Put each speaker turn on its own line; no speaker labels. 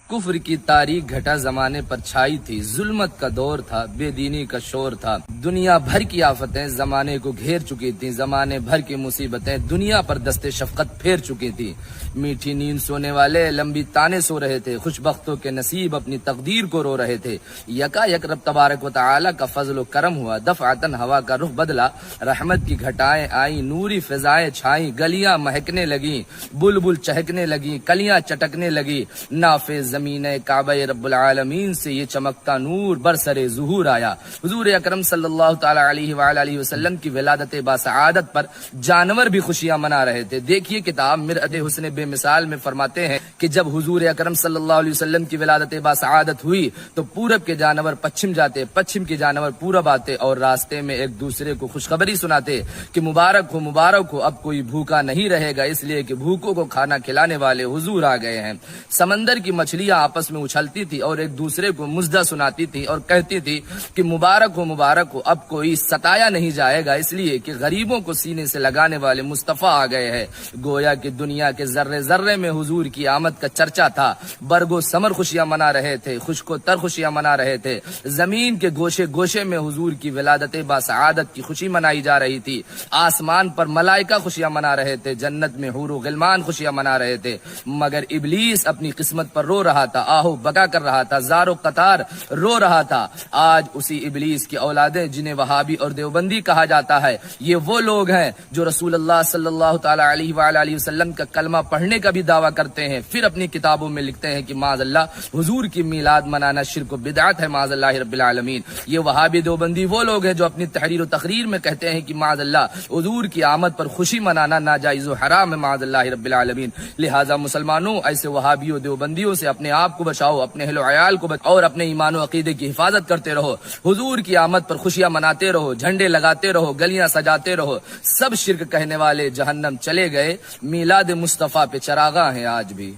کفر کی تاریخ گھٹا زمانے پر چھائی تھی، ظلمت کا دور تھا، بے دینی کا شور تھا، دنیا بھر کی آفتیں زمانے کو گھیر چکی تھیں، زمانے بھر کی مصیبتیں دنیا پر دست شفقت پھیر چکی تھی۔ میٹھی نیند سونے والے لمبی تانے سو رہے تھے، خوش بختوں کے نصیب اپنی تقدیر کو رو رہے تھے۔ یکا یک رب تبارک و تعالی کا فضل و کرم ہوا، دفعتاً ہوا کا رخ بدلا، رحمت کی گھٹائیں آئیں، نوری فضائیں چھائیں، گلیاں مہکنے لگیں، بلبل چہکنے لگیں، کلیاں چٹکنے لگی، نافذ زمین کعبہ رب العالمین سے یہ چمکتا نور برسر ظہور آیا۔ حضور اکرم صلی اللہ تعالی علیہ وآلہ وسلم کی ولادت باسعادت پر جانور بھی خوشیاں منا رہے تھے۔ دیکھیے کتاب مرآت حسن بے مثال میں فرماتے ہیں کہ جب حضور اکرم صلی اللہ علیہ وسلم کی ولادت باسعادت ہوئی تو پورب کے جانور پچھم جاتے، پچھم کے جانور پورب آتے اور راستے میں ایک دوسرے کو خوشخبری سناتے کہ مبارک ہو، اب کوئی بھوکا نہیں رہے گا، اس لیے کہ بھوکوں کو کھانا کھلانے والے حضور آ گئے ہیں۔ سمندر کی مچھلیاں آپس میں اچھلتی تھی اور ایک دوسرے کو مزدہ سناتی تھی اور کہتی تھی کہ مبارک ہو، اب کوئی ستایا نہیں جائے گا، اس لیے کہ غریبوں کو سینے سے لگانے والے مصطفیٰ آ گئے ہیں۔ گویا کہ دنیا کے ذرے ذرے میں حضور کی آمد کا چرچا تھا، برگ و ثمر خوشیاں منا رہے تھے، خشک و تر خوشیاں منا رہے تھے، زمین کے گوشے گوشے میں حضور کی ولادت باسعادت کی خوشی منائی جا رہی تھی، آسمان پر ملائکہ خوشیاں منا رہے تھے، جنت میں حور و غلمان خوشیاں منا رہے تھے، مگر ابلیس اپنی قسمت پر رو رہا تھا، آہو بکا کر رہا تھا، زار و قطار رو رہا تھا۔ آج اسی ابلیس کی اولادیں جنہیں وہابی اور دیوبندی کہا جاتا ہے، یہ وہ لوگ ہیں جو رسول اللہ صلی اللہ تعالی علیہ وآلہ وسلم کا کلمہ پڑھنے کا بھی دعویٰ کرتے ہیں، پھر اپنی کتابوں میں لکھتے ہیں کہ معاذ اللہ حضور کی میلاد منانا شرک و بدعت ہے، معاذ اللہ رب العالمین۔ یہ وہابی دیوبندی وہ لوگ ہیں جو اپنی تحریر و تقریر میں کہتے ہیں کہ معاذ اللہ حضور کی آمد پر خوشی منانا ناجائز و حرام ہے، معاذ اللہ رب العالمین۔ لہٰذا مسلمانوں، ایسے وہابیوں دیوبندیوں سے اپنے آپ کو بچاؤ، اپنے اہل و عیال کو بچاؤ اور اپنے ایمان و عقیدے کی حفاظت کرتے رہو، حضور کی آمد پر خوشیاں مناتے رہو، جھنڈے لگاتے رہو، گلیاں سجاتے رہو۔ سب شرک کہنے والے جہنم چلے گئے، میلاد مصطفیٰ پہ چراغاں ہیں آج بھی۔